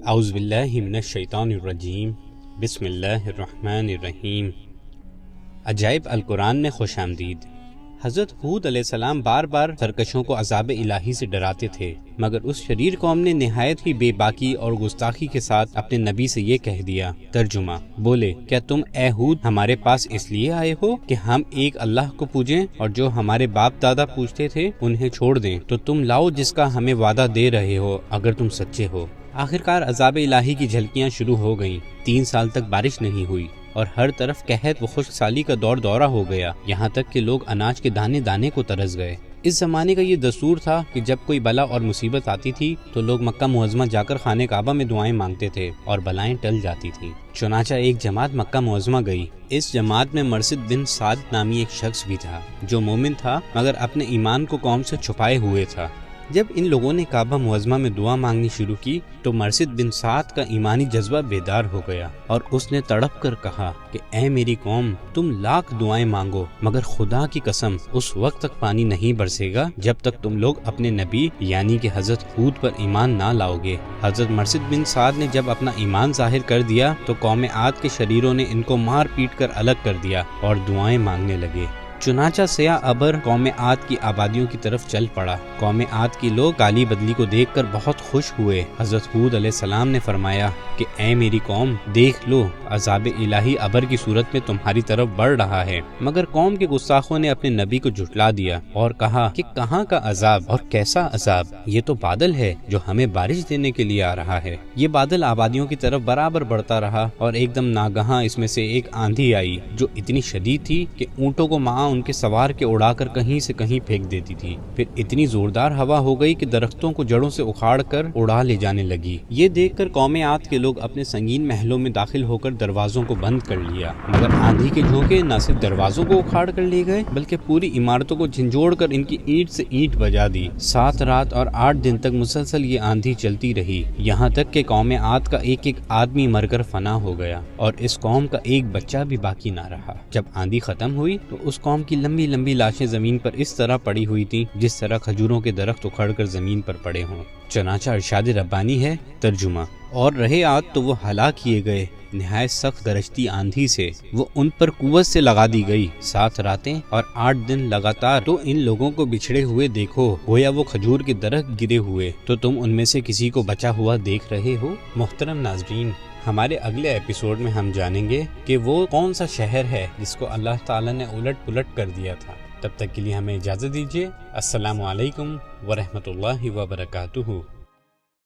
اعوذ باللہ من الشیطان الرجیم بسم اللہ الرحمن الرحیم۔ عجائب القرآن میں خوش آمدید۔ حضرت ہود علیہ السلام بار بار سرکشوں کو عذاب الہی سے ڈراتے تھے، مگر اس شریر قوم نے نہایت ہی بے باکی اور گستاخی کے ساتھ اپنے نبی سے یہ کہہ دیا۔ ترجمہ: بولے، کیا تم اے ہود ہمارے پاس اس لیے آئے ہو کہ ہم ایک اللہ کو پوجیں اور جو ہمارے باپ دادا پوجتے تھے انہیں چھوڑ دیں؟ تو تم لاؤ جس کا ہمیں وعدہ دے رہے ہو اگر تم سچے ہو۔ آخرکار عذاب الہی کی جھلکیاں شروع ہو گئیں۔ 3 سال تک بارش نہیں ہوئی اور ہر طرف قحط و خشک سالی کا دورہ ہو گیا، یہاں تک کہ لوگ اناج کے دانے دانے کو ترس گئے۔ اس زمانے کا یہ دستور تھا کہ جب کوئی بلا اور مصیبت آتی تھی تو لوگ مکہ معظمہ جا کر خانہ کعبہ میں دعائیں مانگتے تھے اور بلائیں ٹل جاتی تھیں۔ چنانچہ ایک جماعت مکہ معظمہ گئی۔ اس جماعت میں مرثد بن سعد نامی ایک شخص بھی تھا جو مومن تھا مگر اپنے ایمان کو قوم سے چھپائے ہوئے تھا۔ جب ان لوگوں نے کعبہ معظمہ میں دعا مانگنی شروع کی تو مرثد بن سعد کا ایمانی جذبہ بیدار ہو گیا اور اس نے تڑپ کر کہا کہ اے میری قوم، تم لاکھ دعائیں مانگو مگر خدا کی قسم اس وقت تک پانی نہیں برسے گا جب تک تم لوگ اپنے نبی یعنی کہ حضرت ہود پر ایمان نہ لاؤ گے۔ حضرت مرثد بن سعد نے جب اپنا ایمان ظاہر کر دیا تو قوم عاد کے شریروں نے ان کو مار پیٹ کر الگ کر دیا اور دعائیں مانگنے لگے۔ چنانچہ سیاہ ابر قوم عاد کی آبادیوں کی طرف چل پڑا۔ قوم عاد کی لوگ کالی بدلی کو دیکھ کر بہت خوش ہوئے۔ حضرت ہود علیہ السلام نے فرمایا کہ اے میری قوم، دیکھ لو عذاب الہی ابر کی صورت میں تمہاری طرف بڑھ رہا ہے۔ مگر قوم کے گستاخوں نے اپنے نبی کو جھٹلا دیا اور کہا کہ کہاں کا عذاب اور کیسا عذاب؟ یہ تو بادل ہے جو ہمیں بارش دینے کے لیے آ رہا ہے۔ یہ بادل آبادیوں کی طرف برابر بڑھتا رہا اور ایک دم ناگہاں اس میں سے ایک آندھی آئی جو اتنی شدید تھی کہ اونٹوں کو ان کے سوار کے اڑا کر کہیں سے کہیں پھینک دیتی تھی۔ پھر اتنی زوردار ہوا ہو گئی کہ درختوں کو جڑوں سے اکھاڑ کر اڑا لے جانے لگی۔ یہ دیکھ کر قوم عاد کے لوگ اپنے سنگین محلوں میں داخل ہو کر دروازوں کو بند کر لیا، مگر آندھی کے جھونکے نہ صرف دروازوں کو اکھاڑ کر لے گئے بلکہ پوری عمارتوں کو جھنجھوڑ کر ان کی اینٹ سے اینٹ بجا دی۔ 7 رات اور 8 دن تک مسلسل یہ آندھی چلتی رہی، یہاں تک کہ قوم عاد کا ایک ایک آدمی مر کر فنا ہو گیا اور اس قوم کا ایک بچہ بھی باقی نہ رہا۔ جب آندھی ختم ہوئی تو اس قوم کی لمبی لمبی لاشیں زمین پر اس طرح پڑی ہوئی تھیں جس طرح کھجوروں کے درخت اکھڑ کر زمین پر پڑے ہوں۔ چنانچہ ارشاد ربانی ہے۔ ترجمہ: اور رہے عاد تو وہ ہلاک کیے گئے نہایت سخت گرجتی آندھی سے، وہ ان پر قوت سے لگا دی گئی 7 راتیں اور 8 دن لگاتار۔ تو ان لوگوں کو بچھڑے ہوئے دیکھو گویا وہ کھجور کے درخت گرے ہوئے، تو تم ان میں سے کسی کو بچا ہوا دیکھ رہے ہو؟ محترم ناظرین، ہمارے اگلے ایپیسوڈ میں ہم جانیں گے کہ وہ کون سا شہر ہے جس کو اللہ تعالیٰ نے الٹ پلٹ کر دیا تھا۔ تب تک کے لیے ہمیں اجازت دیجیے۔ السلام علیکم ورحمۃ اللہ وبرکاتہ۔